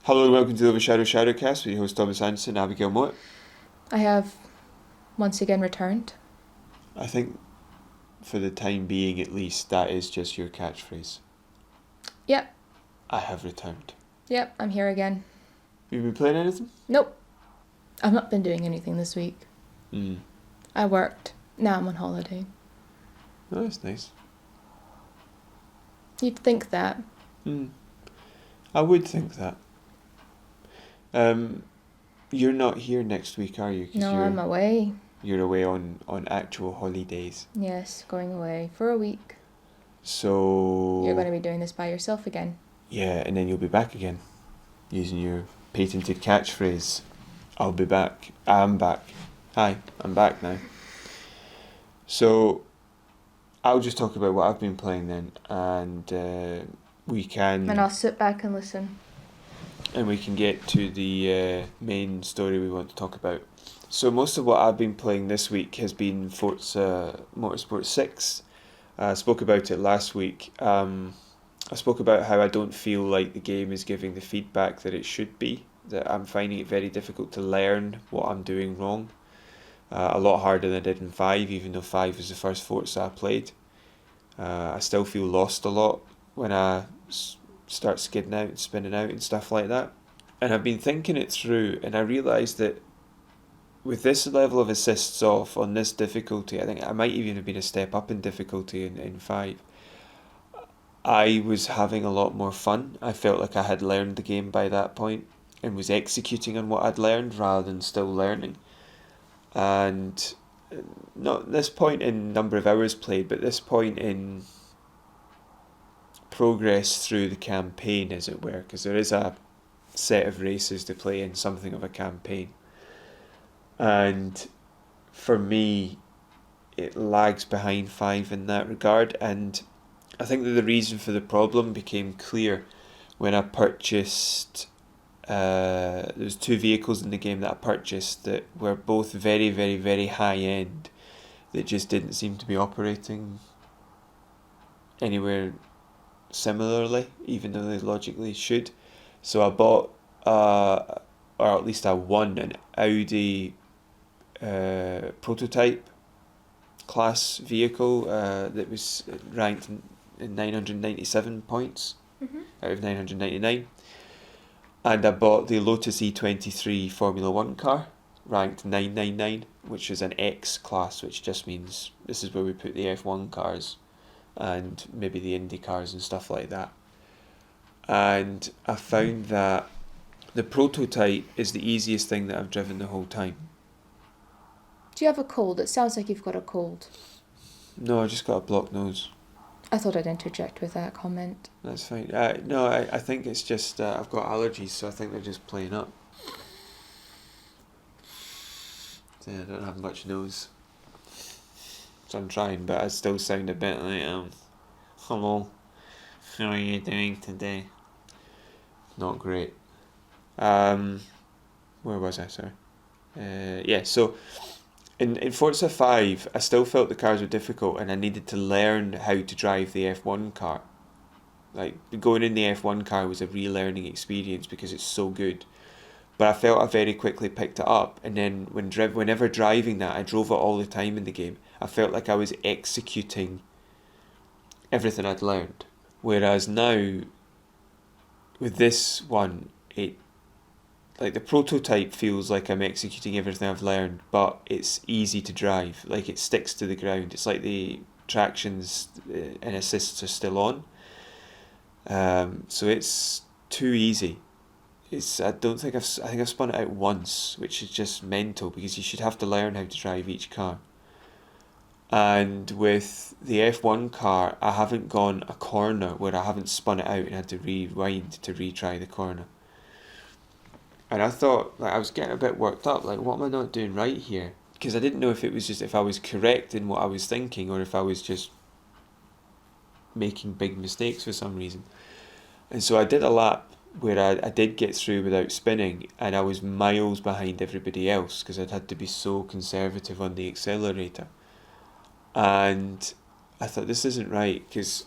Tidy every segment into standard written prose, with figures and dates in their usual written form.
Hello and welcome to the OverShadow ShadowCast with your host Thomas Anderson and Abigail Mott. I have once again returned. I think for the time being at least that is just your catchphrase. Yep, I have returned. yep, I'm here again. Have you been playing anything? Nope, I've not been doing anything this week. I worked, now I'm on holiday. Oh, that's nice. You'd think that. I would think that. You're not here next week, are you? 'Cause No, I'm away. You're away on actual holidays. Yes, going away for a week. So... You're going to be doing this by yourself again. Yeah, and then you'll be back again. Using your patented catchphrase. I'll be back. I'm back. Hi, I'm back now. So, I'll just talk about what I've been playing then, and we can... And I'll sit back and listen. And we can get to the main story we want to talk about. So most of what I've been playing this week has been Forza Motorsport 6. I spoke about it last week. I spoke about how I don't feel like the game is giving the feedback that it should be, that I'm finding it very difficult to learn what I'm doing wrong. A lot harder than I did in 5, even though 5 was the first Forza I played. I still feel lost a lot when I start skidding out and spinning out and stuff like that. And I've been thinking it through, and I realised that with this level of assists off on this difficulty, I think I might even have been a step up in difficulty in 5. I was having a lot more fun. I felt like I had learned the game by that point and was executing on what I'd learned rather than still learning. And not this point in number of hours played, but this point in progress through the campaign, as it were, because there is a set of races to play in, something of a campaign. And for me, it lags behind 5 in that regard, and I think that the reason for the problem became clear when I purchased... there's 2 vehicles in the game that I purchased that were both very, very, very high end, that just didn't seem to be operating anywhere similarly, even though they logically should. So I bought, or at least I won, an Audi prototype class vehicle that was ranked in 997 points out of 999. And I bought the Lotus E23 Formula 1 car, ranked 999, which is an X class, which just means this is where we put the F1 cars and maybe the Indy cars and stuff like that. And I found that the prototype is the easiest thing that I've driven the whole time. Do you have a cold? It sounds like you've got a cold. No, I just got a blocked nose. I thought I'd interject with that comment. That's fine. No, I think it's just I've got allergies, so I think they're just playing up. So yeah, I don't have much nose. So I'm trying, but I still sound a bit like, hello, how are you doing today? Not great. Where was I, sorry? Yeah, so in Forza 5, I still felt the cars were difficult and I needed to learn how to drive the F1 car. Like, going in the F1 car was a relearning experience because it's so good. But I felt I very quickly picked it up, and then whenever driving that, I drove it all the time in the game. I felt like I was executing everything I'd learned. Whereas now, with this one, like the prototype feels like I'm executing everything I've learned, but it's easy to drive. Like, it sticks to the ground. It's like the tractions and assists are still on. So it's too easy. I think I've spun it out once, which is just mental because you should have to learn how to drive each car. And with the F1 car, I haven't gone a corner where I haven't spun it out and had to rewind to retry the corner. And I thought, like, I was getting a bit worked up, like, what am I not doing right here? Because I didn't know if it was just if I was correct in what I was thinking or if I was just making big mistakes for some reason. And so I did a lap where I did get through without spinning, and I was miles behind everybody else because I'd had to be so conservative on the accelerator. And I thought, this isn't right, because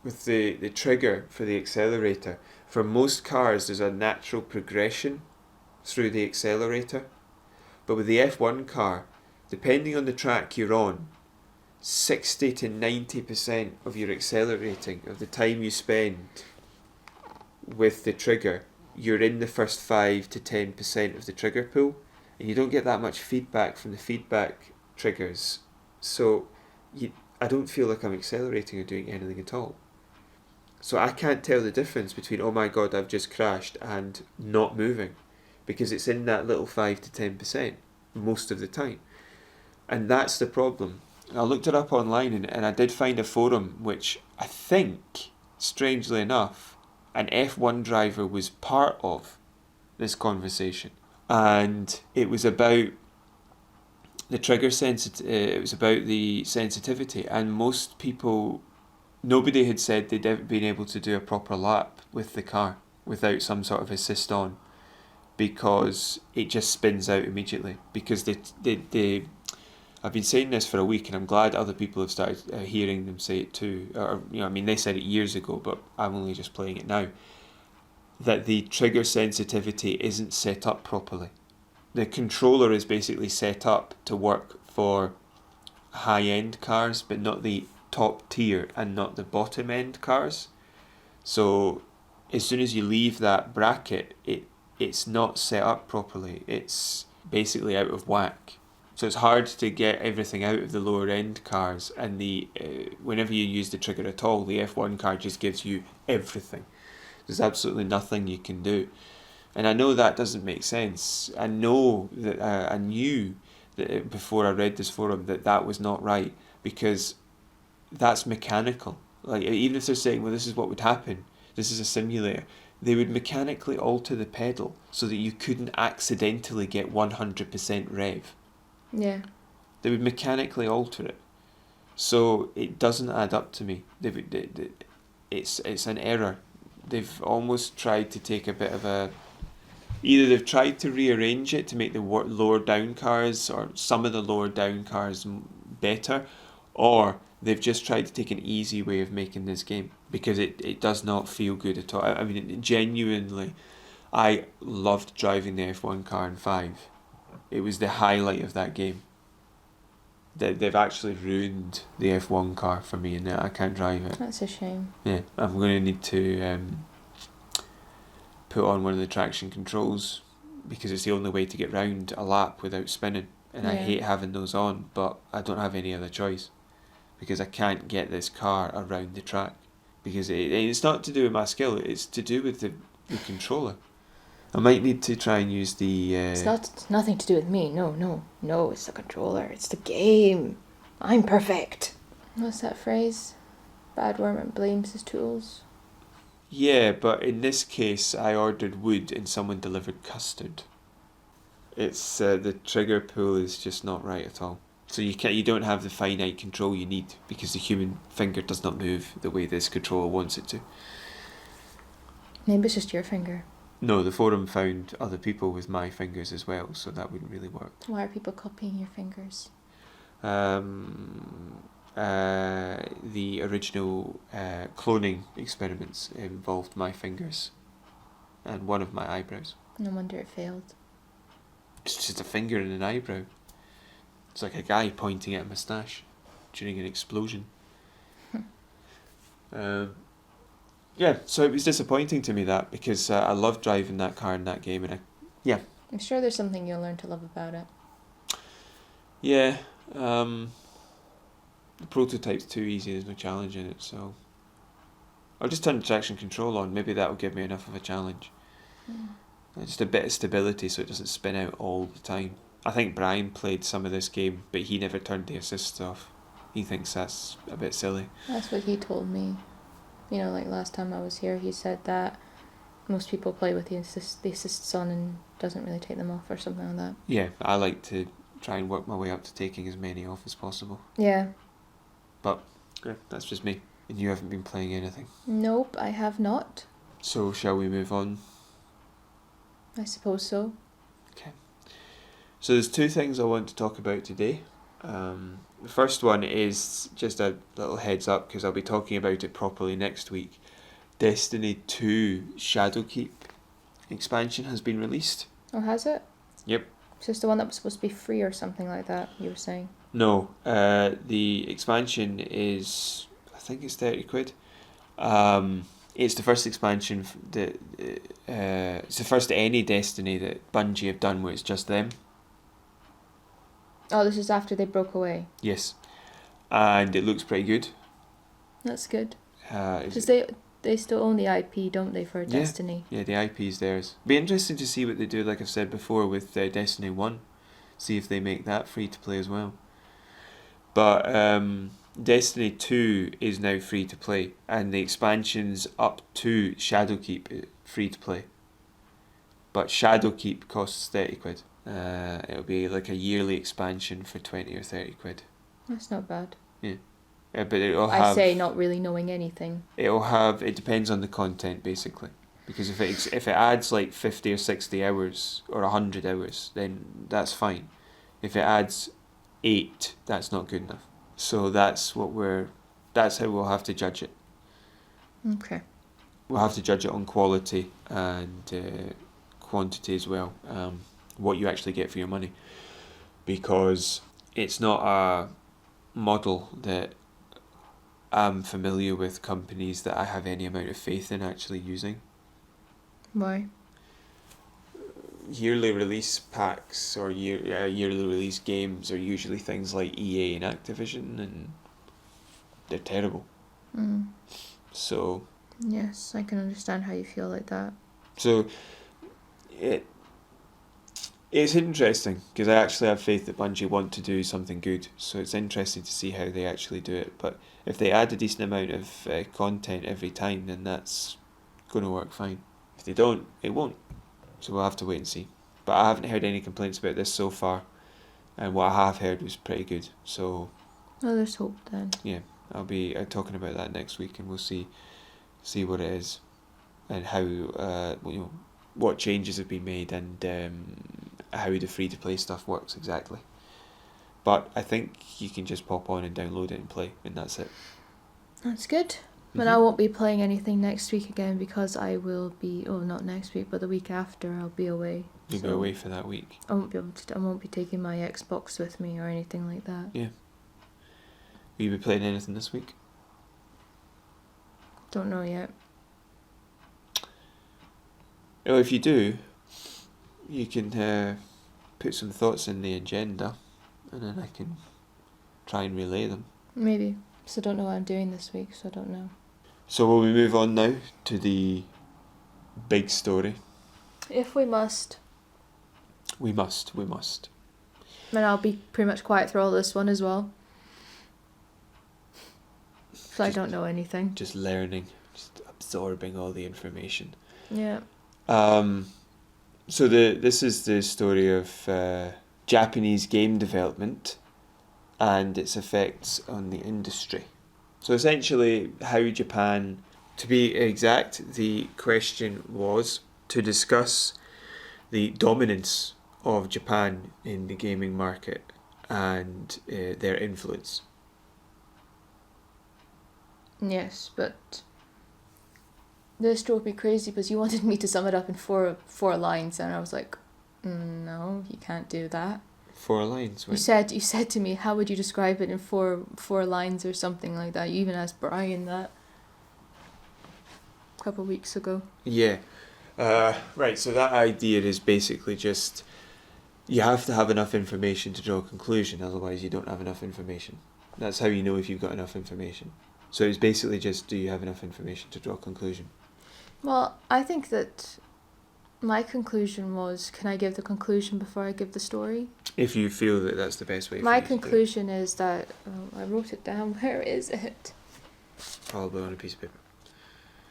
with the trigger for the accelerator, For most cars, there's a natural progression through the accelerator. But with the F1 car, depending on the track you're on, 60 to 90% of your accelerating, of the time you spend with the trigger, you're in the first 5 to 10% of the trigger pool, and you don't get that much feedback from the feedback triggers. So I don't feel like I'm accelerating or doing anything at all. So I can't tell the difference between, oh my god, I've just crashed, and not moving, because it's in that little 5 to 10% most of the time. And that's the problem. I looked it up online, and I did find a forum which I think, strangely enough, an F1 driver was part of this conversation. And it was about the trigger it was about the sensitivity, and most people, nobody had said they'd ever been able to do a proper lap with the car without some sort of assist on, because it just spins out immediately. Because they I've been saying this for a week, and I'm glad other people have started hearing them say it too. Or, I mean, they said it years ago, but I'm only just playing it now. That the trigger sensitivity isn't set up properly. The controller is basically set up to work for high-end cars, but not the top tier and not the bottom-end cars. So as soon as you leave that bracket, it's not set up properly. It's basically out of whack. So it's hard to get everything out of the lower end cars, and whenever you use the trigger at all, the F1 car just gives you everything. There's absolutely nothing you can do. And I know that doesn't make sense. I know that I knew that before I read this forum that was not right, because that's mechanical. Like, even if they're saying, well, this is what would happen, this is a simulator, they would mechanically alter the pedal so that you couldn't accidentally get 100% rev. Yeah. They would mechanically alter it. So it doesn't add up to me. It's an error. They've almost tried to take a bit of a... Either they've tried to rearrange it to make the lower down cars, or some of the lower down cars, better, or they've just tried to take an easy way of making this game, because it does not feel good at all. I mean, genuinely, I loved driving the F1 car in 5. It was the highlight of that game. They've actually ruined the F1 car for me, and I can't drive it. That's a shame. Yeah, I'm going to need to put on one of the traction controls, because it's the only way to get round a lap without spinning. And I hate having those on, but I don't have any other choice, because I can't get this car around the track. Because it's not to do with my skill, it's to do with the controller. I might need to try and use the... It's nothing to do with me. No, it's the controller. It's the game. I'm perfect. What's that phrase? Bad worm blames his tools. Yeah, but in this case, I ordered wood and someone delivered custard. It's the trigger pull is just not right at all. So you don't have the finite control you need, because the human finger does not move the way this controller wants it to. Maybe it's just your finger. No, the forum found other people with my fingers as well, so that wouldn't really work. Why are people copying your fingers? The original cloning experiments involved my fingers and one of my eyebrows. No wonder it failed. It's just a finger and an eyebrow. It's like a guy pointing at a moustache during an explosion. Yeah, so it was disappointing to me that, because I loved driving that car in that game, and I'm sure there's something you'll learn to love about it. Yeah, the prototype's too easy, there's no challenge in it, so I'll just turn the traction control on, maybe that'll give me enough of a challenge. Just a bit of stability so it doesn't spin out all the time. I think Brian played some of this game, but he never turned the assists off. He thinks that's a bit silly. That's what he told me. You know, like last time I was here, he said that most people play with the assists on and doesn't really take them off or something like that. Yeah, I like to try and work my way up to taking as many off as possible. Yeah. But, yeah, that's just me. And you haven't been playing anything? Nope, I have not. So, shall we move on? I suppose so. Okay. So there's 2 things I want to talk about today. The first one is just a little heads up, because I'll be talking about it properly next week. Destiny 2 Shadowkeep expansion has been released. Oh, has it? Yep. It's just the one that was supposed to be free or something like that, you were saying. No, the expansion is, I think it's 30 quid. It's the first expansion that it's the first any Destiny that Bungie have done where it's just them. Oh, this is after they broke away. Yes, and it looks pretty good. That's good. Is Because it- they still own the IP, don't they, for Yeah. Destiny? Yeah, the IP's theirs. Be interesting to see what they do, like I've said before, with Destiny 1. See if they make that free to play as well. But Destiny 2 is now free to play, and the expansions up to Shadowkeep are free to play. But Shadowkeep costs 30 quid. It'll be like a yearly expansion for 20 or 30 quid. That's not bad. But it'll have... I say not really knowing anything. It depends on the content, basically. Because if it adds like 50 or 60 hours or 100 hours, then that's fine. If it adds 8, that's not good enough. So that's how we'll have to judge it. Okay. We'll have to judge it on quality and quantity as well. What you actually get for your money. Because it's not a model that I'm familiar with companies that I have any amount of faith in actually using. Why? Yearly release packs or yearly release games are usually things like EA and Activision, and they're terrible. Mm. So Yes, I can understand how you feel like that. So it's interesting because I actually have faith that Bungie want to do something good. So it's interesting to see how they actually do it. But if they add a decent amount of content every time, then that's going to work fine. If they don't, it won't. So we'll have to wait and see. But I haven't heard any complaints about this so far, and what I have heard was pretty good. So Oh, there's hope then. yeah, I'll be talking about that next week, and we'll see what it is, and how what changes have been made, and how the free to play stuff works exactly. But I think you can just pop on and download it and play, and that's it. That's good. But I won't be playing anything next week again because I will be. Oh, not next week, but the week after I'll be away. You'll be away for that week. I won't be able to. I won't be taking my Xbox with me or anything like that. Yeah. Will you be playing anything this week? Don't know yet. Well, if you do, you can put some thoughts in the agenda, and then I can try and relay them. Maybe. So I don't know what I'm doing this week, so I don't know. So will we move on now to the big story? If we must. We must. And I'll be pretty much quiet through all this one as well. So I don't know anything. Just learning, just absorbing all the information. Yeah. So this is the story of Japanese game development and its effects on the industry. So essentially, how Japan, to be exact, the question was to discuss the dominance of Japan in the gaming market and their influence. Yes, but this drove me crazy because you wanted me to sum it up in four lines, and I was like, no, you can't do that. 4 lines. You said to me, how would you describe it in four lines or something like that? You even asked Brian that a couple of weeks ago. Yeah. Right, so that idea is basically just you have to have enough information to draw a conclusion, otherwise you don't have enough information. That's how you know if you've got enough information. So it's basically just, do you have enough information to draw a conclusion? Well, I think that my conclusion was, can I give the conclusion before I give the story? If you feel that that's the best way for My you to do it. conclusion is that, I wrote it down, where is it? Probably on a piece of paper.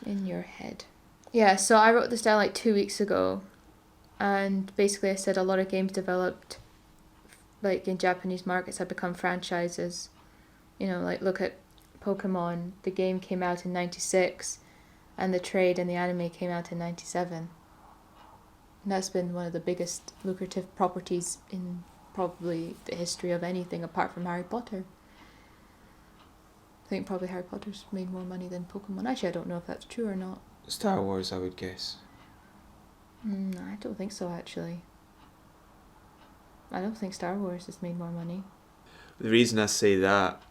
In your head. Yeah, so I wrote this down like 2 weeks ago, and basically I said a lot of games developed like in Japanese markets have become franchises. You know, like look at Pokemon, the game came out in 96 and the trade and the anime came out in 97. And that's been one of the biggest lucrative properties in probably the history of anything apart from Harry Potter. think probably Harry Potter's made more money than Pokemon. Actually, I don't know if that's true or not. Star Wars, I would guess. I don't think so, actually. I don't think Star Wars has made more money. The reason I say that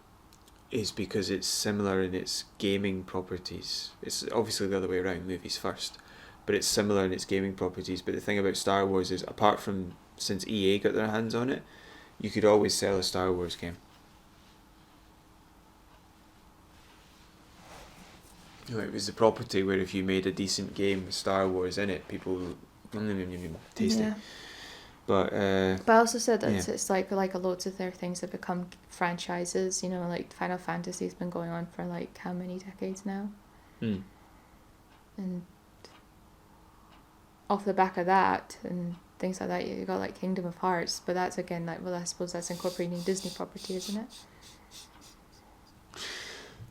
is because it's similar in its gaming properties. It's obviously the other way around, movies first, but it's similar in its gaming properties. But the thing about Star Wars is, apart from since EA got their hands on it, you could always sell a Star Wars game. It was the property where if you made a decent game with Star Wars in it, people taste it. But I also said that it's like loads of their things have become franchises. You know, like Final Fantasy's been going on for like how many decades now? And off the back of that and things like that, you got like Kingdom of Hearts, but that's again like, well, I suppose that's incorporating Disney property, isn't it?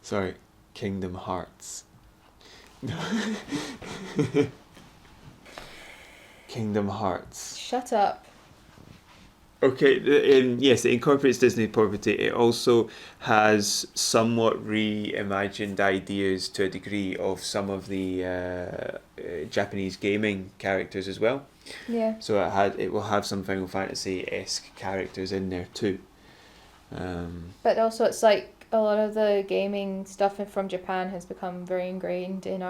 Sorry, Kingdom Hearts. Kingdom Hearts. Shut up. Okay, yes, it incorporates Disney property. It also has somewhat reimagined ideas to a degree of some of the Japanese gaming characters as well. Yeah. So it will have some Final Fantasy-esque characters in there too. But also, it's like a lot of the gaming stuff from Japan has become very ingrained in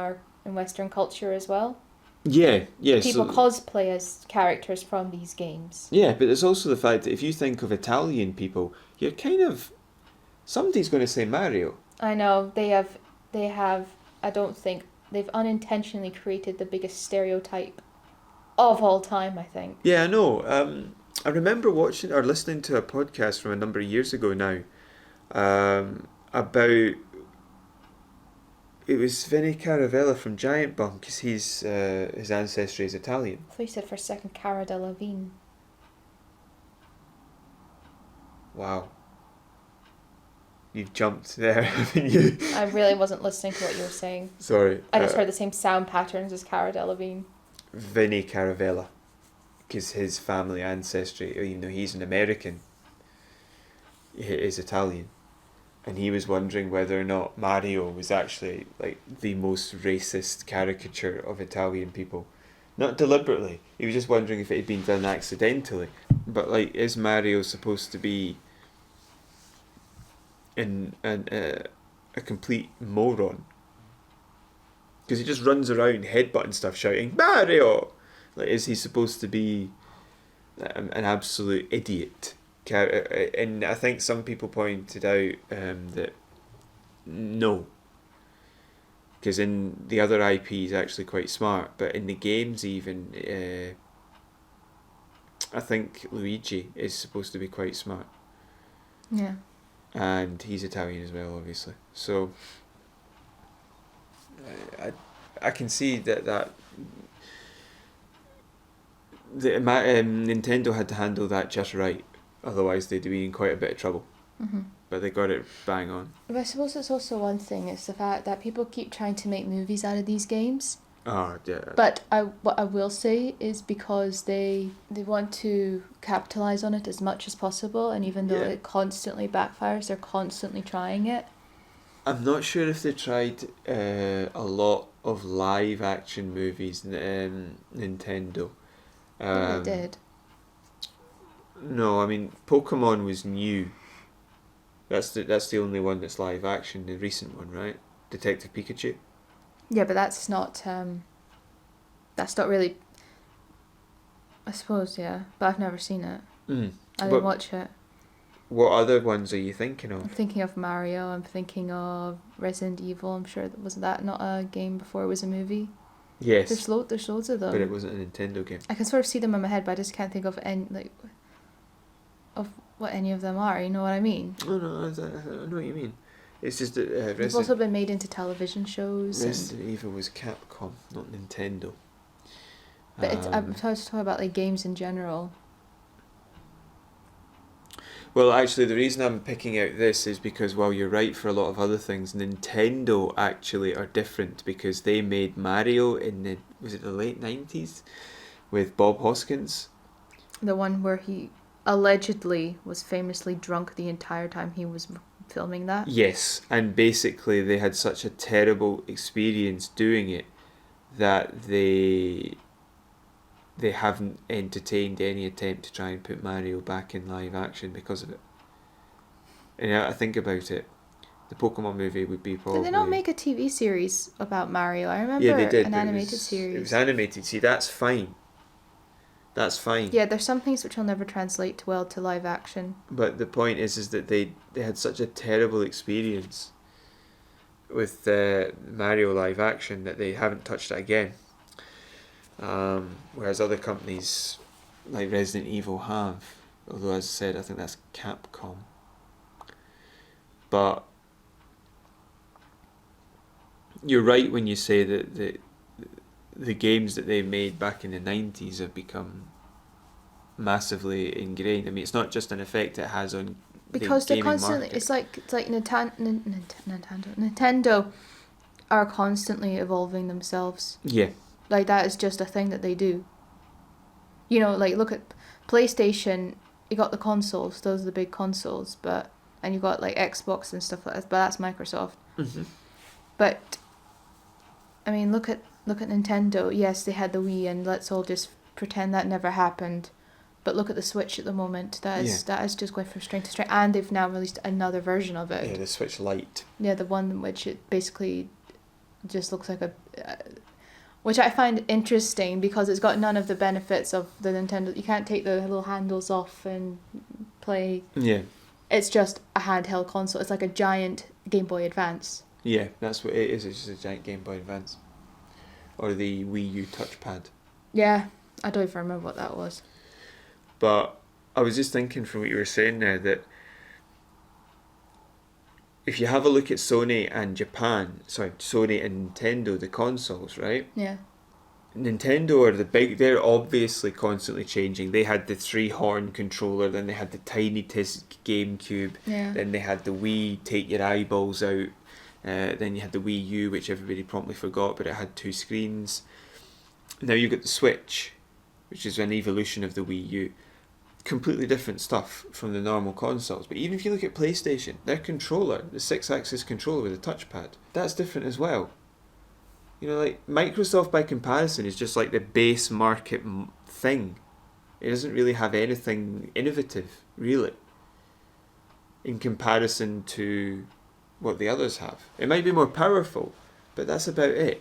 Western culture as well. Yeah. People cosplay as characters from these games. Yeah, but there's also the fact that if you think of Italian people, you're kind of... Somebody's going to say Mario. I know, they have, I don't think, they've unintentionally created the biggest stereotype of all time, I think. Yeah, I know. I remember watching or listening to a podcast from a number of years ago now, about... It was Vinnie Caravella from Giant Bomb, because his ancestry is Italian. I thought you said for a second Cara Delevingne. Wow. You've jumped there, haven't you? I really wasn't listening to what you were saying. Sorry. I just heard the same sound patterns as Cara Delevingne. Vinnie Caravella, because his family ancestry, even though he's an American, is Italian. And he was wondering whether or not Mario was actually like the most racist caricature of Italian people. Not deliberately. He was just wondering if it had been done accidentally. But like, is Mario supposed to be a complete moron? Because he just runs around headbutting stuff, shouting Mario. Like, is he supposed to be an absolute idiot? And I think some people pointed out that no, because in the other IP he's actually quite smart, but in the games even, I think Luigi is supposed to be quite smart. Yeah. And he's Italian as well, obviously. So I can see that Nintendo had to handle that just right. Otherwise they'd be in quite a bit of trouble. Mm-hmm. But they got it bang on. But I suppose it's also one thing, it's the fact that people keep trying to make movies out of these games. Oh, yeah. But what I will say is because they want to capitalise on it as much as possible, and even though it constantly backfires, they're constantly trying it. I'm not sure if they tried a lot of live action movies in Nintendo. They did. No, I mean Pokemon was new. That's the only one that's live action, the recent one, right? Detective Pikachu. Yeah, but that's not really. I suppose, yeah, but I've never seen it. I didn't watch it. What other ones are you thinking of? I'm thinking of Mario. I'm thinking of Resident Evil. I'm sure wasn't that not a game before it was a movie? Yes. There's loads of them. But it wasn't a Nintendo game. I can sort of see them in my head, but I just can't think of what any of them are. You know what I mean? No, I know what you mean. It's just that They've also been made into television shows. Resident Evil was Capcom, not Nintendo. But I'm talking about like games in general. Well, actually, the reason I'm picking out this is because, while you're right for a lot of other things, Nintendo actually are different, because they made Mario in the late 90s with Bob Hoskins. The one where he allegedly was famously drunk the entire time he was filming that. Yes, and basically they had such a terrible experience doing it that they haven't entertained any attempt to try and put Mario back in live action because of it. And I think about it, the Pokemon movie would be probably... Did they not make a TV series about Mario? I remember they did, an animated series. It was animated. See, that's fine. That's fine. Yeah, there's some things which will never translate well to live action. But the point is that they had such a terrible experience with Mario live action that they haven't touched it again. Whereas other companies like Resident Evil have. Although, as I said, I think that's Capcom. But you're right when you say that the games that they made back in the 90s have become massively ingrained. I mean, it's not just an effect it has on because the they're gaming constantly market. it's like Nintendo are constantly evolving themselves. Yeah. Like, that is just a thing that they do. You know, like, look at PlayStation. You got the consoles, those are the big consoles, and you got like Xbox and stuff like that, but that's Microsoft. Mm-hmm. But I mean, look at Nintendo. Yes, they had the Wii, and let's all just pretend that never happened. But look at the Switch at the moment. That is just going from strength to strength, and they've now released another version of it. Yeah, the Switch Lite. Yeah, the one in which it basically just looks like which I find interesting because it's got none of the benefits of the Nintendo. You can't take the little handles off and play. Yeah. It's just a handheld console. It's like a giant Game Boy Advance. Yeah, that's what it is. It's just a giant Game Boy Advance. Or the Wii U touchpad. Yeah, I don't even remember what that was. But I was just thinking from what you were saying there that if you have a look at Sony and Nintendo, the consoles, right? Yeah. Nintendo are they're obviously constantly changing. They had the 3-horn controller, then they had the tiny GameCube, then they had the Wii, take your eyeballs out, then you had the Wii U, which everybody promptly forgot, but it had 2 screens. Now you've got the Switch, which is an evolution of the Wii U. Completely different stuff from the normal consoles. But even if you look at PlayStation, their controller, the 6-axis controller with a touchpad, that's different as well. You know, like Microsoft by comparison is just like the base market thing. It doesn't really have anything innovative, really, in comparison to what the others have. It might be more powerful, but that's about it.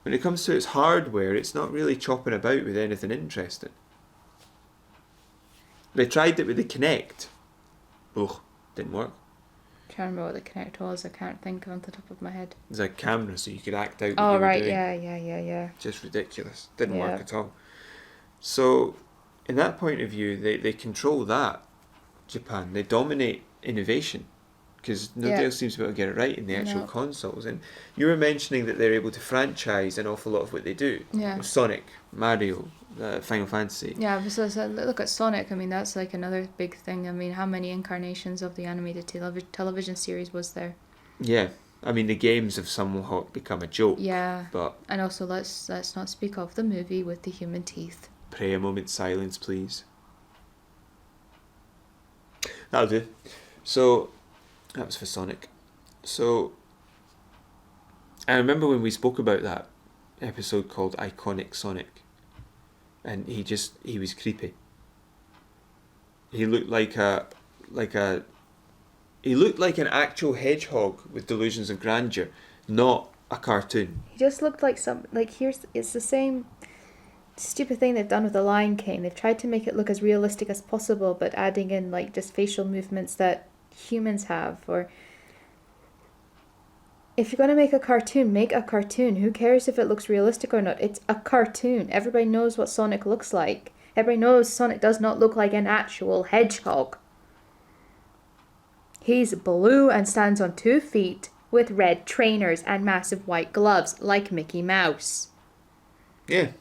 When it comes to its hardware, it's not really chopping about with anything interesting. They tried it with the Kinect. Ugh, didn't work. I'm trying to remember what the Kinect was. I can't think of on the top of my head. There's a camera so you could act out what Oh, you were right, doing. yeah. Just ridiculous. Didn't work at all. So, in that point of view, they control that, Japan. They dominate innovation because nobody else seems to be able to get it right in the actual consoles. And you were mentioning that they're able to franchise an awful lot of what they do. Yeah. Sonic, Mario, Final Fantasy. Yeah, so look at Sonic. I mean, that's like another big thing. I mean, how many incarnations of the animated television series was there? Yeah. I mean, the games have somewhat become a joke. Yeah. But and also, let's not speak of the movie with the human teeth. Pray a moment's silence, please. That'll do. So, that was for Sonic. So, I remember when we spoke about that episode called Iconic Sonic. And he was creepy. He looked like he looked like an actual hedgehog with delusions of grandeur, not a cartoon. He just looked like it's the same stupid thing they've done with the Lion King. They've tried to make it look as realistic as possible, but adding in like just facial movements that humans have. Or if you're going to make a cartoon, make a cartoon. Who cares if it looks realistic or not? It's a cartoon. Everybody knows what Sonic looks like. Everybody knows Sonic does not look like an actual hedgehog. He's blue and stands on 2 feet with red trainers and massive white gloves like Mickey Mouse. Yeah.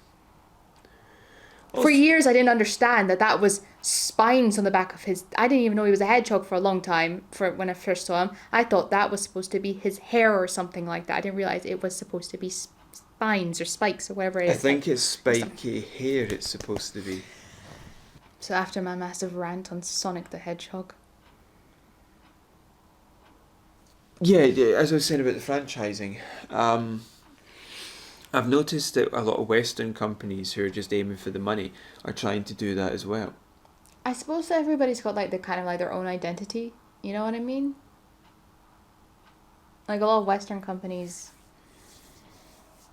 For years I didn't understand that was spines on the back of his... I didn't even know he was a hedgehog for a long time when I first saw him. I thought that was supposed to be his hair or something like that. I didn't realise it was supposed to be spines or spikes or whatever it is. I think it's spiky hair it's supposed to be. So after my massive rant on Sonic the Hedgehog. Yeah, as I was saying about the franchising, I've noticed that a lot of Western companies who are just aiming for the money are trying to do that as well. I suppose everybody's got like the kind of like their own identity. You know what I mean? Like a lot of Western companies,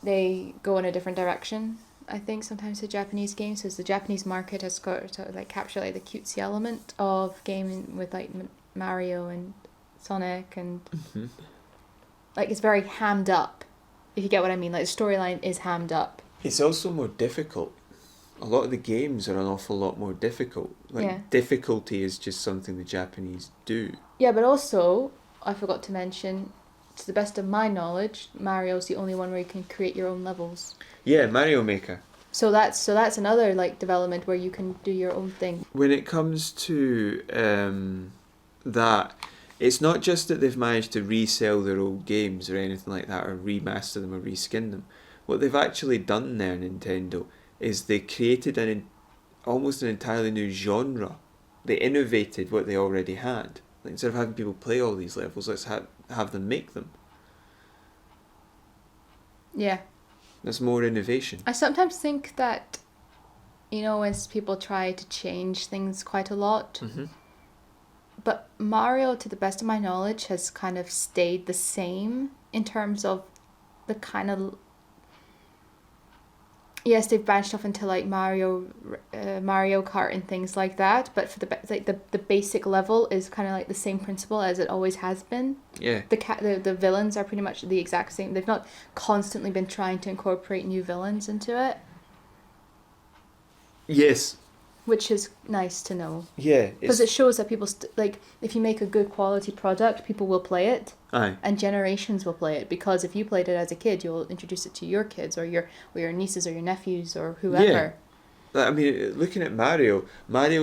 they go in a different direction. I think sometimes the Japanese games, because the Japanese market has got to like capture like the cutesy element of gaming with like Mario and Sonic and like it's very hammed up. If you get what I mean, like the storyline is hammed up. It's also more difficult. A lot of the games are an awful lot more difficult. Like Yeah. difficulty is just something the Japanese do. Yeah, but also I forgot to mention, to the best of my knowledge, Mario's the only one where you can create your own levels. Yeah, Mario Maker. So that's another like development where you can do your own thing. When it comes to that, it's not just that they've managed to resell their old games or anything like that, or remaster them or reskin them. What they've actually done there, Nintendo, is they created almost an entirely new genre. They innovated what they already had. Like, instead of having people play all these levels, let's have them make them. Yeah. That's more innovation. I sometimes think that, you know, as people try to change things quite a lot, but Mario, to the best of my knowledge, has kind of stayed the same in terms of the kind of... Yes, they've branched off into like Mario Kart and things like that, but for the basic level is kind of like the same principle as it always has been. Yeah. The villains are pretty much the exact same. They've not constantly been trying to incorporate new villains into it. Yes. Which is nice to know. Yeah. Because it shows that people, like, if you make a good quality product, people will play it. Aye. And generations will play it. Because if you played it as a kid, you'll introduce it to your kids or your nieces or your nephews or whoever. Yeah. I mean, looking at Mario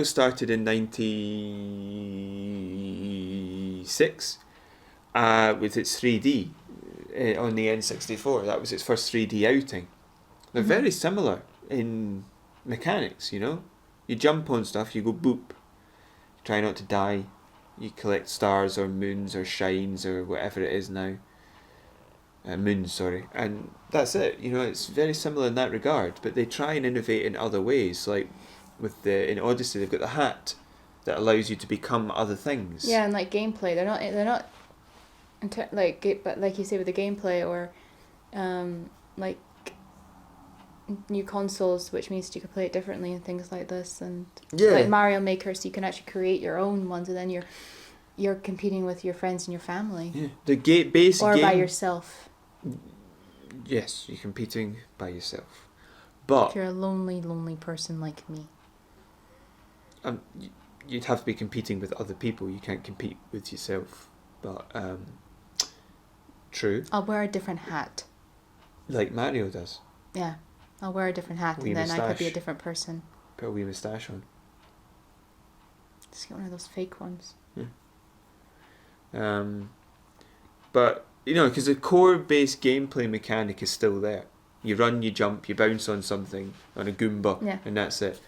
started in 96 with its 3D on the N64. That was its first 3D outing. They're very similar in mechanics, you know? You jump on stuff, you go boop. You try not to die. You collect stars or moons or shines or whatever it is now. Moons, sorry. And that's it. You know, it's very similar in that regard. But they try and innovate in other ways. Like in Odyssey, they've got the hat that allows you to become other things. Yeah, and like gameplay, they're not but like you say with the gameplay or like new consoles, which means you can play it differently and things like this, and like Mario Maker, so you can actually create your own ones, and then you're competing with your friends and your family. Yeah, the base or game, by yourself. Yes, you're competing by yourself, but if you're a lonely person like me, you'd have to be competing with other people. You can't compete with yourself. But true. I'll wear a different hat. Like Mario does. Yeah. I'll wear a different hat and then I could be a different person. Put a wee moustache on. Just get one of those fake ones. Yeah. But, you know, because the core base gameplay mechanic is still there. You run, you jump, you bounce on something, on a Goomba, and that's it.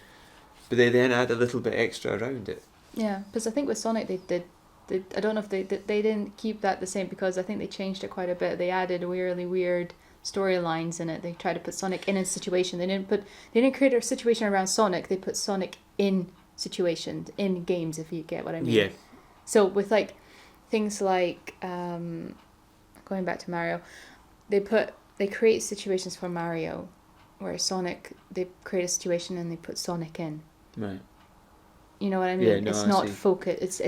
But they then add a little bit extra around it. Yeah, because I think with Sonic they did... I don't know if they didn't keep that the same, because I think they changed it quite a bit. They added really weird storylines in it. They tried to put Sonic in a situation. They didn't create a situation around Sonic. They put Sonic in situations, in games, if you get what I mean. Yeah. So with like things like going back to Mario, they create situations for Mario where Sonic, they create a situation and they put Sonic in. Right. You know what I mean? Yeah, no, it's I not see. focus.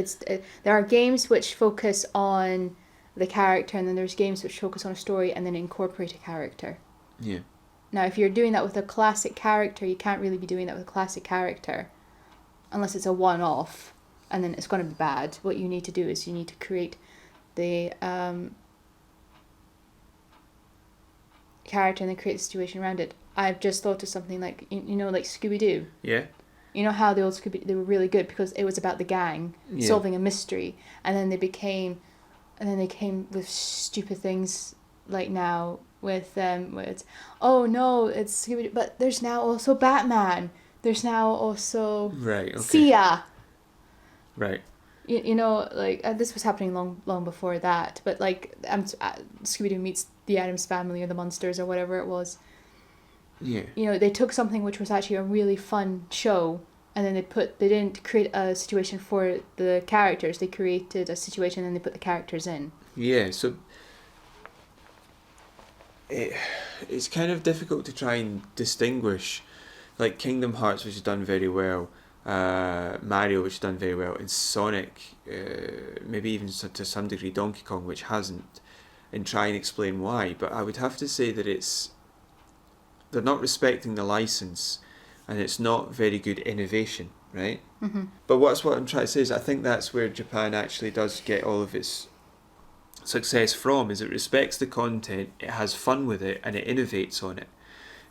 There are games which focus on the character, and then there's games which focus on a story and then incorporate a character. Yeah. Now, if you're doing that with a classic character, you can't really be doing that with a classic character unless it's a one-off, and then it's going to be bad. What you need to do is you need to create the character and then create the situation around it. I've just thought of something like, you know, like Scooby-Doo. Yeah. You know how the old Scooby, they were really good because it was about the gang solving a mystery, and then they came with stupid things like now with where it's, oh no, it's Scooby-Doo, but there's now also Batman. There's now also right. Okay. Sia. Right. you know, like this was happening long before that, but like Scooby-Doo meets the Addams Family or the Munsters or whatever it was. Yeah. You know, they took something which was actually a really fun show, and then they didn't create a situation for the characters. They created a situation and they put the characters in. Yeah, so it's kind of difficult to try and distinguish, like Kingdom Hearts, which has done very well, Mario, which has done very well, and Sonic, maybe even to some degree Donkey Kong, which hasn't, and try and explain why. But I would have to say that they're not respecting the license, and it's not very good innovation, right? Mm-hmm. But what I'm trying to say is I think that's where Japan actually does get all of its success from, is it respects the content, it has fun with it, and it innovates on it.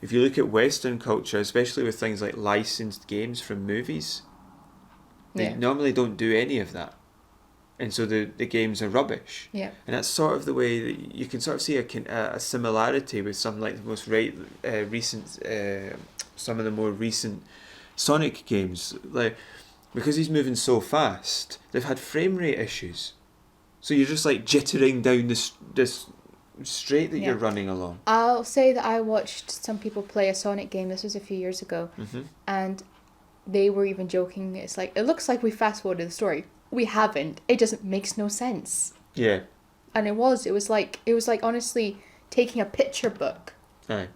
If you look at Western culture, especially with things like licensed games from movies, they normally don't do any of that. And so the games are rubbish. Yeah. And that's sort of the way that you can sort of see a similarity with some like the most recent, some of the more recent Sonic games. Like, because he's moving so fast, they've had frame rate issues. So you're just like jittering down this straight that you're running along. I'll say that I watched some people play a Sonic game. This was a few years ago, and they were even joking. It's like, it looks like we fast forwarded the story. We haven't. It just makes no sense. Yeah. And it was like honestly taking a picture book, Aye.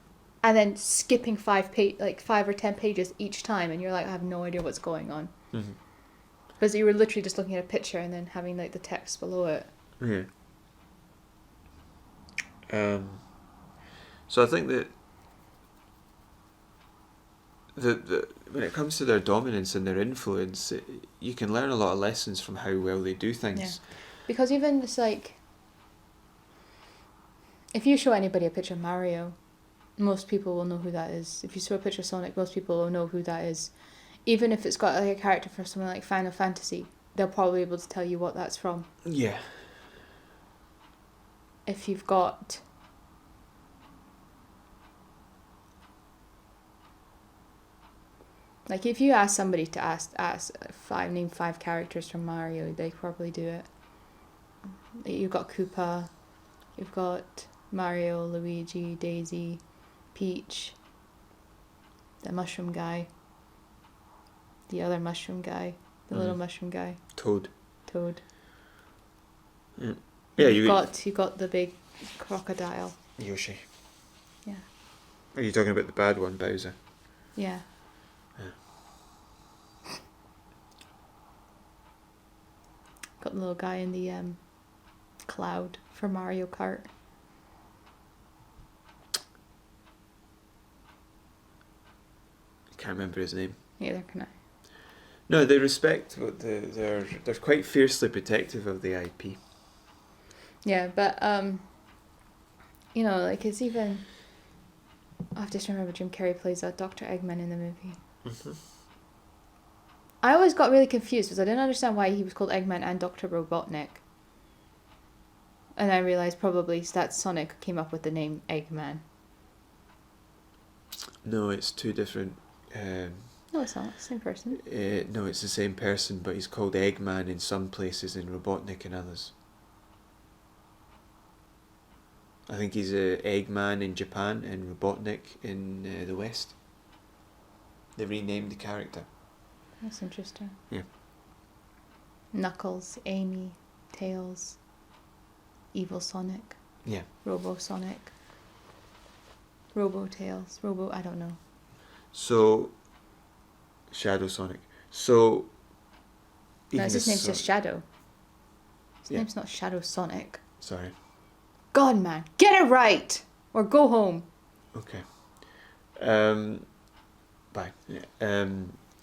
and then skipping 5 or 10 pages each time, and you're like, I have no idea what's going on. Mm-hmm. Because you were literally just looking at a picture and then having like the text below it. Yeah. So I think that the when it comes to their dominance and their influence, you can learn a lot of lessons from how well they do things. Yeah. Because even it's like, if you show anybody a picture of Mario, most people will know who that is. If you show a picture of Sonic, most people will know who that is. Even if it's got like a character for something like Final Fantasy, they'll probably be able to tell you what that's from. Yeah. If you've got like, if you ask somebody to name 5 characters from Mario, they probably do it. You've got Koopa, you've got Mario, Luigi, Daisy, Peach, the mushroom guy, the other mushroom guy, the little mushroom guy, Toad. Yeah, you've got the big crocodile. Yoshi. Yeah. Are you talking about the bad one, Bowser? Yeah. Got the little guy in the cloud for Mario Kart. I can't remember his name. Neither can I. No, they respect what they're quite fiercely protective of the IP. Yeah, but you know, like, it's even, I just remember Jim Carrey plays Dr. Eggman in the movie. Mm-hmm. I always got really confused because I didn't understand why he was called Eggman and Dr. Robotnik. And I realised probably that Sonic came up with the name Eggman. No, it's two different. No, it's not. It's the same person. No, it's the same person, but he's called Eggman in some places and Robotnik in others. I think he's Eggman in Japan and Robotnik in the West. They renamed the character. That's interesting. Yeah. Knuckles, Amy, Tails, Evil Sonic. Yeah. Robo Sonic. Robo Tails. I don't know. So, Shadow Sonic. So, No, his name's just Shadow. His Yeah. name's not Shadow Sonic. Sorry. God, man, get it right! Or go home. Okay. Bye. Yeah.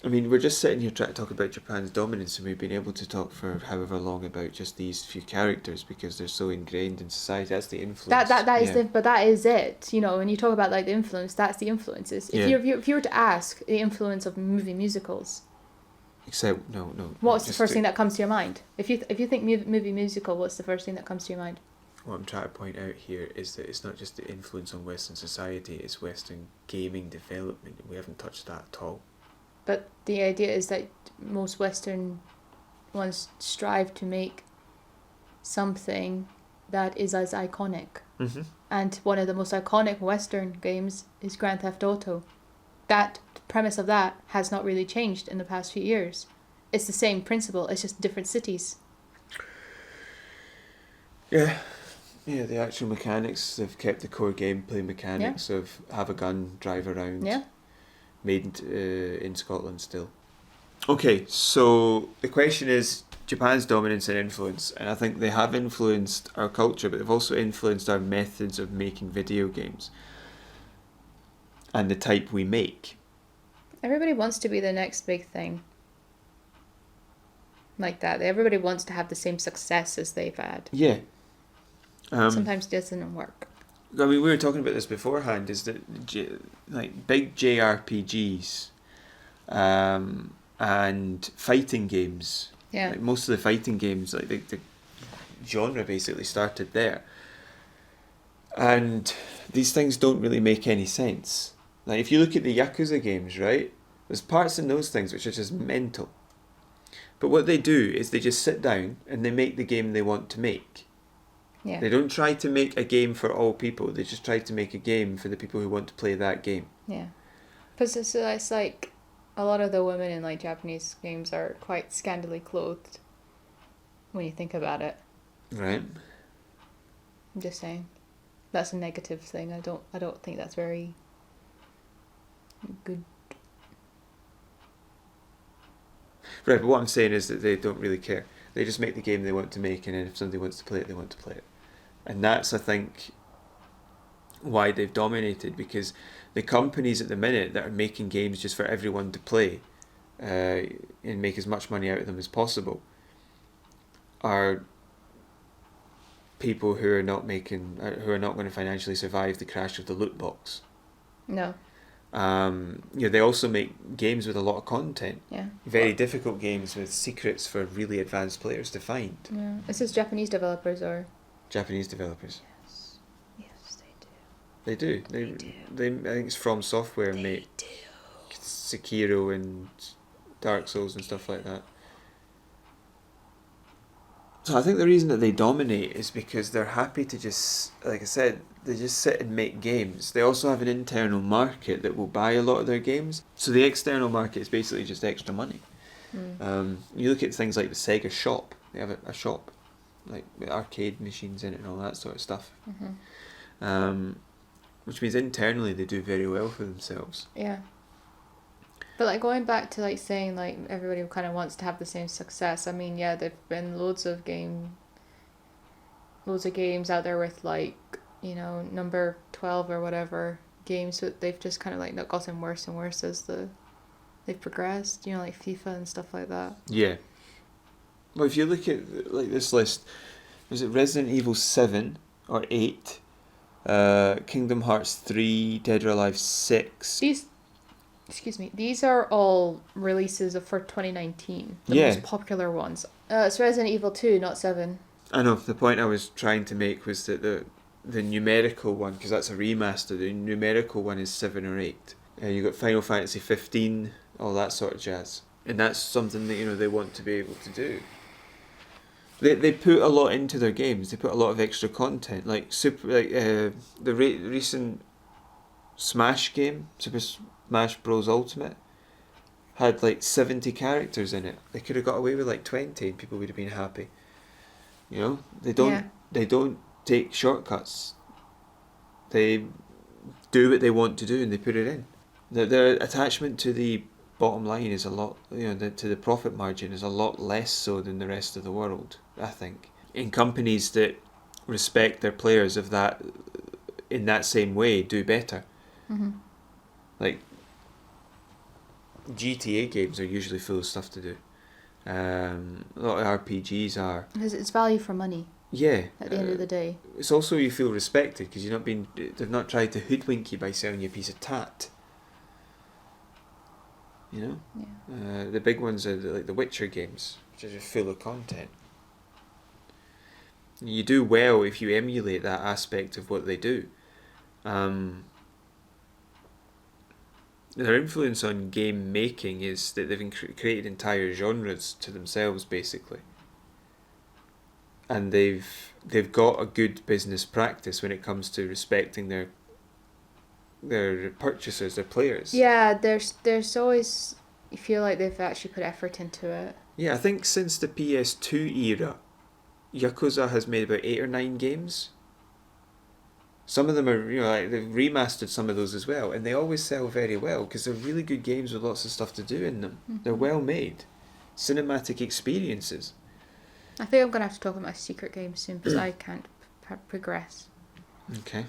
I mean, we're just sitting here trying to talk about Japan's dominance, and we've been able to talk for however long about just these few characters because they're so ingrained in society. That's the influence. But that is it. You know, when you talk about like the influence, that's the influences. If you were to ask the influence of movie musicals, Except no. what's the first thing that comes to your mind? If you think movie musical, what's the first thing that comes to your mind? What I'm trying to point out here is that it's not just the influence on Western society; it's Western gaming development. We haven't touched that at all. But the idea is that most Western ones strive to make something that is as iconic. Mm-hmm. And one of the most iconic Western games is Grand Theft Auto. That premise of that has not really changed in the past few years. It's the same principle, it's just different cities. Yeah. Yeah, the actual mechanics, they've kept the core gameplay mechanics of have a gun, drive around. Yeah. Made in Scotland still. Okay, so the question is Japan's dominance and influence, and I think they have influenced our culture, but they've also influenced our methods of making video games and the type we make. Everybody wants to be the next big thing. Like that. Everybody wants to have the same success as they've had. Yeah. Sometimes it doesn't work. I mean, we were talking about this beforehand, is that like big JRPGs and fighting games. Yeah. Like most of the fighting games, like the genre basically started there. And these things don't really make any sense. Like if you look at the Yakuza games, right? There's parts in those things which are just mental. But what they do is they just sit down and they make the game they want to make. Yeah. They don't try to make a game for all people. They just try to make a game for the people who want to play that game. Yeah. Because it's like a lot of the women in like Japanese games are quite scantily clothed when you think about it. Right. I'm just saying. That's a negative thing. I don't think that's very good. Right, but what I'm saying is that they don't really care. They just make the game they want to make, and then if somebody wants to play it, they want to play it. And that's, I think, why they've dominated, because the companies at the minute that are making games just for everyone to play and make as much money out of them as possible are people who are not going to financially survive the crash of the loot box. No. They also make games with a lot of content. Yeah. Very difficult games with secrets for really advanced players to find. Yeah. Is this Japanese developers or? Japanese developers. Yes. Yes, They do. They I think it's From Software make Sekiro and Dark Souls and stuff like that. So I think the reason that they dominate is because they're happy to just, like I said, they just sit and make games. They also have an internal market that will buy a lot of their games. So the external market is basically just extra money. You look at things like the Sega shop. They have a shop, like with arcade machines in it and all that sort of stuff. Mm-hmm. Which means internally they do very well for themselves. Yeah. But like going back to like saying like everybody kind of wants to have the same success. I mean, yeah, there've been loads of games out there with like, number 12 or whatever games, but they've just kind of like gotten worse and worse as they've progressed. Like FIFA and stuff like that. Yeah. Well, if you look at like this list, was it Resident Evil 7 or 8? Kingdom Hearts 3, Dead or Alive 6. These are all releases for 2019. The most popular ones. It's Resident Evil 2, not 7. I know, the point I was trying to make was that the numerical one, because that's a remaster, the numerical one is 7 or 8. You got Final Fantasy 15, all that sort of jazz. And that's something that, they want to be able to do. They put a lot into their games. They put a lot of extra content, like the recent Smash game, Super Smash Bros. Ultimate, had like 70 characters in it. They could have got away with like 20, and people would have been happy. They don't take shortcuts. They do what they want to do, and they put it in. Their attachment to the bottom line is a lot, to the profit margin is a lot less so than the rest of the world, I think. In companies that respect their players of that in that same way, do better. Mm-hmm. Like GTA games are usually full of stuff to do. A lot of RPGs are. Because it's value for money. Yeah. At the end of the day. It's also you feel respected because they've not tried to hoodwink you by selling you a piece of tat. Yeah. The big ones are like the Witcher games, which are just full of content. You do well if you emulate that aspect of what they do. their influence on game making is that they've created entire genres to themselves, basically. And they've got a good business practice when it comes to respecting their purchasers, their players. Yeah, there's always, you feel like they've actually put effort into it. Yeah, I think since the PS2 era, Yakuza has made about 8 or 9 games. Some of them are, like they've remastered some of those as well, and they always sell very well because they're really good games with lots of stuff to do in them. Mm-hmm. They're well made, cinematic experiences. I think I'm gonna have to talk about my secret game soon because I can't progress. Okay.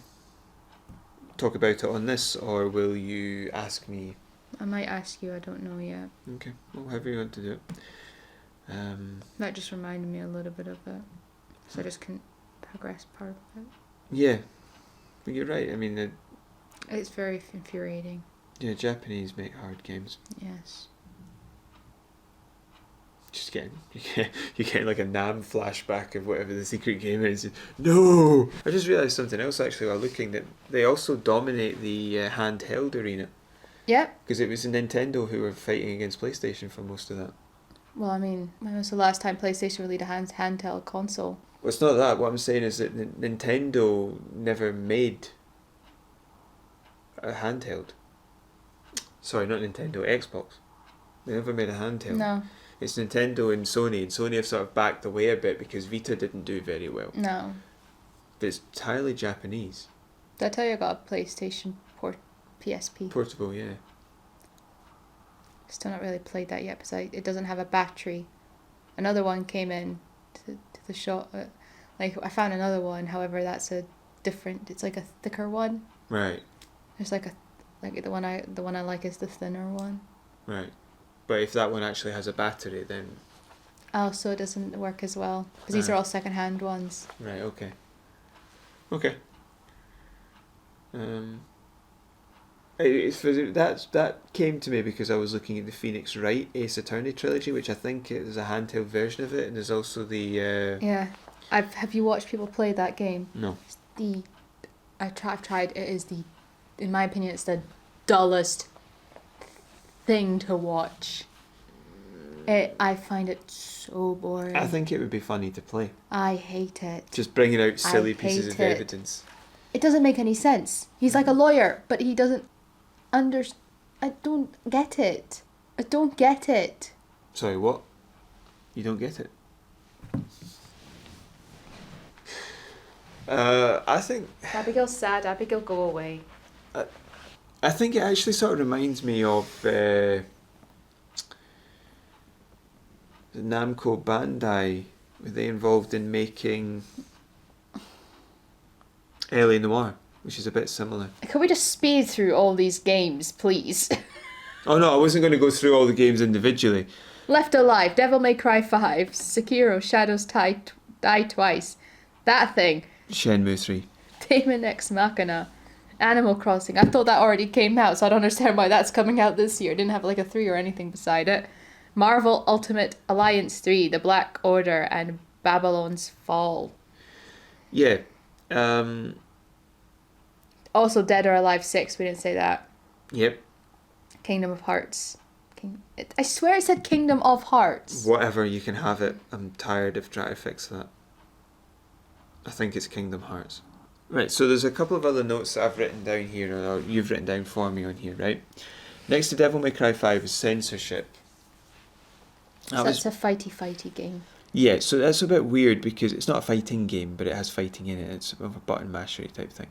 Talk about it on this, or will you ask me? I might ask you. I don't know yet. Okay, well, however you want to do it. That just reminded me a little bit of it, so I just couldn't progress part of it. Yeah, but you're right. I mean, It's very infuriating. yeah, Japanese make hard games. Yes. Just you get like a Nam flashback of whatever the secret game is. No, I just realised something else actually while looking, that they also dominate the handheld arena. Yep. Because it was Nintendo who were fighting against PlayStation for most of that. Well, I mean, when was the last time PlayStation released a handheld console? Well, it's not that. What I'm saying is that Nintendo never made a handheld. Sorry, not Nintendo, Xbox. They never made a handheld. No. It's Nintendo and Sony have sort of backed away a bit because Vita didn't do very well. No. But it's entirely Japanese. Did I tell you I got a PlayStation PSP? Portable, yeah. Still not really played that yet because it doesn't have a battery. Another one came in to the shop. Like, I found another one, however, that's it's like a thicker one. Right. There's like the one I like is the thinner one. Right. But if that one actually has a battery, then... Oh, so it doesn't work as well. Because these are all second-hand ones. Right, okay. Okay. That came to me because I was looking at the Phoenix Wright Ace Attorney trilogy, which I think is a handheld version of it, and there's also the... Yeah. Have you watched people play that game? No. I've tried. It is in my opinion, it's the dullest thing to watch. I find it so boring. I think it would be funny to play. I hate it. Just bringing out silly pieces of evidence. It doesn't make any sense. He's like a lawyer, but he doesn't I don't get it. I don't get it. Sorry, what? You don't get it? I think... Abigail's sad. Abigail, go away. I think it actually sort of reminds me of the Namco Bandai. Were they involved in making L.A. Noire, which is a bit similar. Can we just speed through all these games, please? Oh no, I wasn't going to go through all the games individually. Left Alive, Devil May Cry 5, Sekiro, Shadows Die Twice, that thing, Shenmue 3. Daemon X Machina, Animal Crossing. I thought that already came out, so I don't understand why that's coming out this year. It didn't have like a 3 or anything beside it. Marvel Ultimate Alliance 3, The Black Order, and Babylon's Fall. Yeah. Also Dead or Alive 6, we didn't say that. Yep. Kingdom of Hearts. I swear it said Kingdom of Hearts. Whatever, you can have it. I'm tired of trying to fix that. I think it's Kingdom Hearts. Right, so there's a couple of other notes that I've written down here, or you've written down for me on here, right? Next to Devil May Cry 5 is censorship. That's a fighty game. Yeah, so that's a bit weird because it's not a fighting game, but it has fighting in it. It's a button mashery type thing.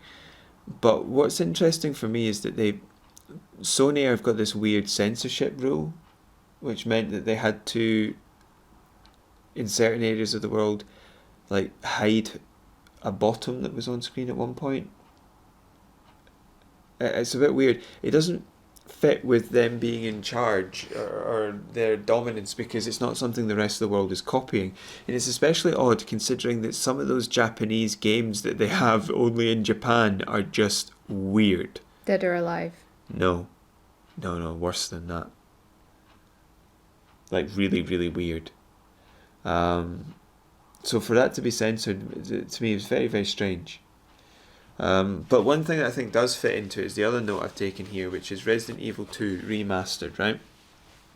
But what's interesting for me is that Sony have got this weird censorship rule, which meant that they had to, in certain areas of the world, like hide a bottom that was on screen at one point. It's a bit weird. It doesn't fit with them being in charge or their dominance because it's not something the rest of the world is copying. And it's especially odd considering that some of those Japanese games that they have only in Japan are just weird. Dead or Alive. No, worse than that. Like really, really weird. So for that to be censored, to me, it was very, very strange. But one thing that I think does fit into it is the other note I've taken here, which is Resident Evil 2 remastered, right?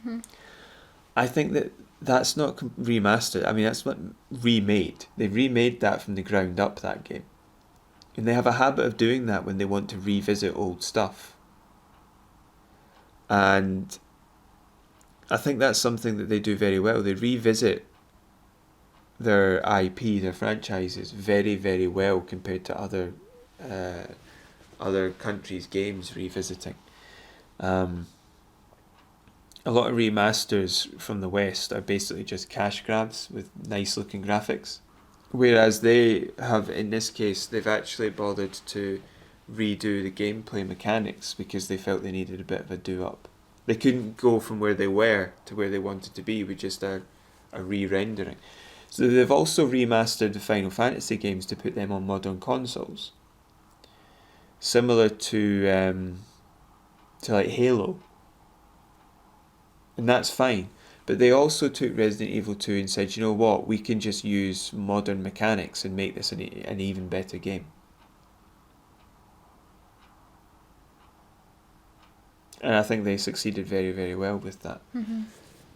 Mm-hmm. I think that that's not remastered. I mean, that's what remade. They remade that from the ground up, that game. And they have a habit of doing that when they want to revisit old stuff. And I think that's something that they do very well. They revisit their IP, their franchises, very, very well compared to other countries' games revisiting. A lot of remasters from the West are basically just cash grabs with nice looking graphics. Whereas they have, in this case, they've actually bothered to redo the gameplay mechanics because they felt they needed a bit of a do-up. They couldn't go from where they were to where they wanted to be with just a re-rendering. So they've also remastered the Final Fantasy games to put them on modern consoles. Similar to like Halo. And that's fine. But they also took Resident Evil 2 and said, you know what, we can just use modern mechanics and make this an even better game. And I think they succeeded very, very well with that. Mm-hmm.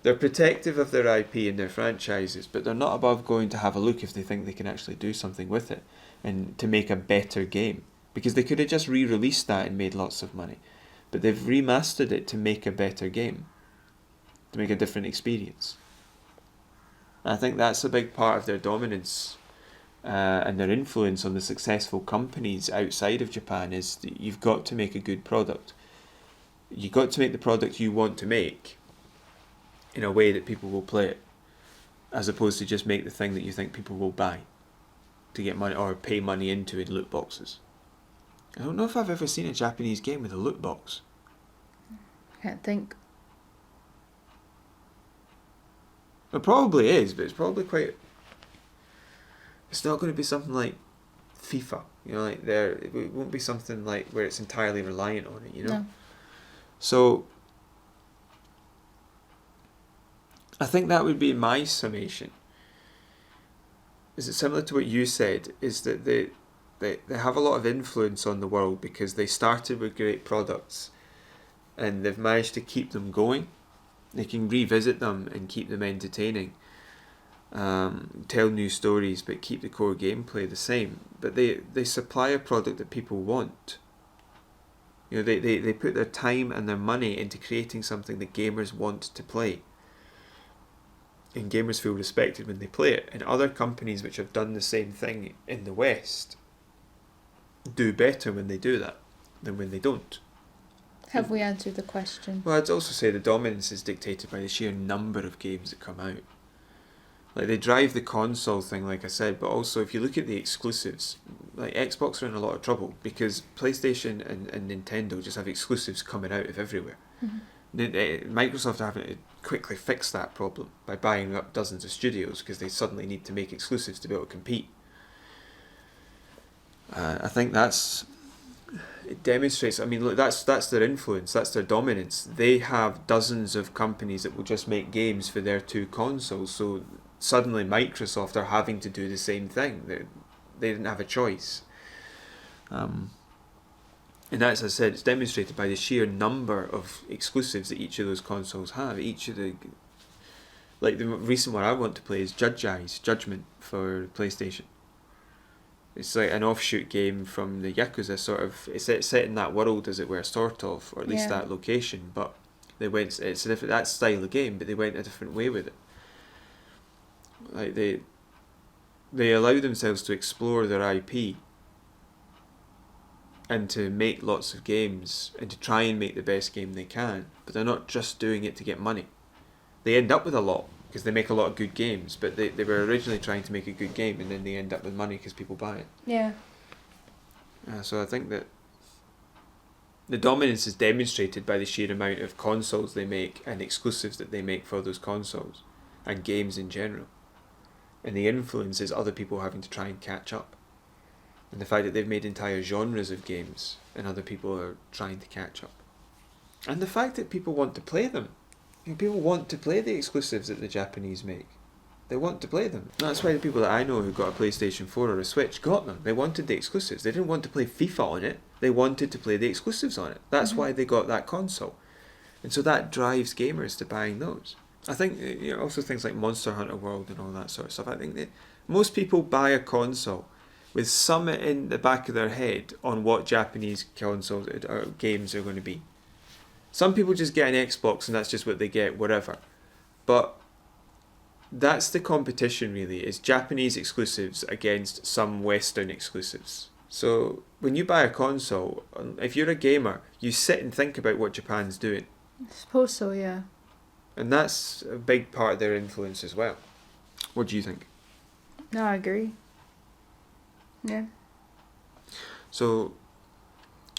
They're protective of their IP and their franchises, but they're not above going to have a look if they think they can actually do something with it and to make a better game. Because they could have just re-released that and made lots of money. But they've remastered it to make a better game. To make a different experience. I think that's a big part of their dominance and their influence on the successful companies outside of Japan is that you've got to make a good product. You've got to make the product you want to make in a way that people will play it, as opposed to just make the thing that you think people will buy to get money or pay money into in loot boxes. I don't know if I've ever seen a Japanese game with a loot box. I can't think. It probably is, but it's probably quite... It's not going to be something like FIFA, you know, like it won't be something like where it's entirely reliant on it, you know? No. So, I think that would be my summation. Is it similar to what you said, is that they have a lot of influence on the world because they started with great products and they've managed to keep them going. They can revisit them and keep them entertaining, tell new stories but keep the core gameplay the same. But they supply a product that people want. You know, they put their time and their money into creating something that gamers want to play. And gamers feel respected when they play it. And other companies which have done the same thing in the West do better when they do that than when they don't. Have we answered the question? Well, I'd also say the dominance is dictated by the sheer number of games that come out. Like, they drive the console thing, like I said, but also if you look at the exclusives, like Xbox are in a lot of trouble because PlayStation and Nintendo just have exclusives coming out of everywhere. Mm-hmm. Microsoft are having to quickly fix that problem by buying up dozens of studios because they suddenly need to make exclusives to be able to compete. I think it demonstrates, I mean, look, that's their influence, that's their dominance. They have dozens of companies that will just make games for their two consoles, so suddenly Microsoft are having to do the same thing. They didn't have a choice. And as I said, it's demonstrated by the sheer number of exclusives that each of those consoles have. Like the recent one I want to play is Judgment for PlayStation. It's like an offshoot game from the Yakuza sort of. It's set in that world, as it were, sort of, or at least that location. But they went. It's a different that style of game, but they went a different way with it. Like they allow themselves to explore their IP and to make lots of games and to try and make the best game they can. But they're not just doing it to get money. They end up with a lot because they make a lot of good games, but they were originally trying to make a good game and then they end up with money because people buy it. Yeah. So I think that the dominance is demonstrated by the sheer amount of consoles they make and exclusives that they make for those consoles and games in general. And the influence is other people having to try and catch up. And the fact that they've made entire genres of games and other people are trying to catch up. And the fact that people want to play them. People want to play the exclusives that the Japanese make. They want to play them. That's why the people that I know who got a PlayStation 4 or a Switch got them. They wanted the exclusives. They didn't want to play FIFA on it. They wanted to play the exclusives on it. That's why they got that console. And so that drives gamers to buying those. I think, also things like Monster Hunter World and all that sort of stuff. I think that most people buy a console with some in the back of their head on what Japanese consoles or games are going to be. Some people just get an Xbox and that's just what they get, whatever. But that's the competition really, is Japanese exclusives against some Western exclusives. So when you buy a console, if you're a gamer, you sit and think about what Japan's doing. I suppose so, yeah. And that's a big part of their influence as well. What do you think? No, I agree. Yeah. So...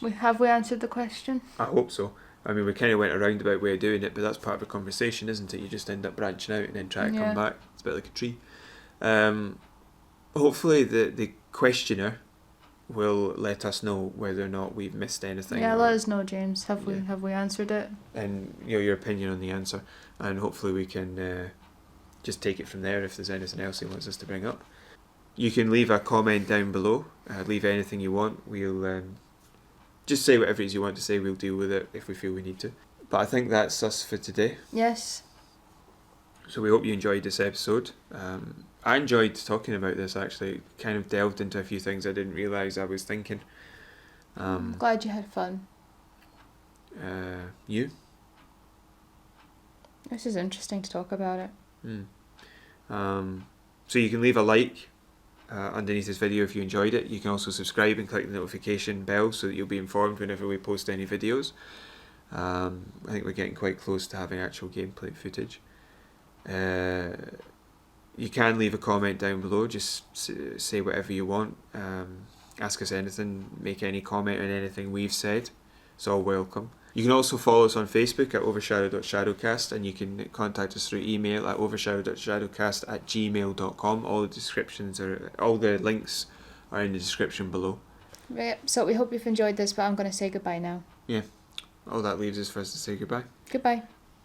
Have we answered the question? I hope so. I mean, we kind of went a roundabout way of doing it, but that's part of a conversation, isn't it? You just end up branching out and then try to come back. It's a bit like a tree. Hopefully the questioner will let us know whether or not we've missed anything. Yeah, let us know, James. Have we answered it? And your opinion on the answer. And hopefully we can just take it from there if there's anything else he wants us to bring up. You can leave a comment down below. Leave anything you want. We'll... just say whatever it is you want to say, we'll deal with it if we feel we need to. But I think that's us for today. Yes. So we hope you enjoyed this episode. I enjoyed talking about this actually. Kind of delved into a few things I didn't realise I was thinking. I'm glad you had fun. You? This is interesting to talk about it. So you can leave a like underneath this video if you enjoyed it. You can also subscribe and click the notification bell so that you'll be informed whenever we post any videos. I think we're getting quite close to having actual gameplay footage. You can leave a comment down below, just say whatever you want, ask us anything, make any comment on anything we've said. It's all welcome. You can also follow us on Facebook at OverShadow.ShadowCast, and you can contact us through email at overshadow.shadowcast@gmail.com. All the links are in the description below. Right, so we hope you've enjoyed this, but I'm going to say goodbye now. Yeah, all that leaves is for us to say goodbye. Goodbye.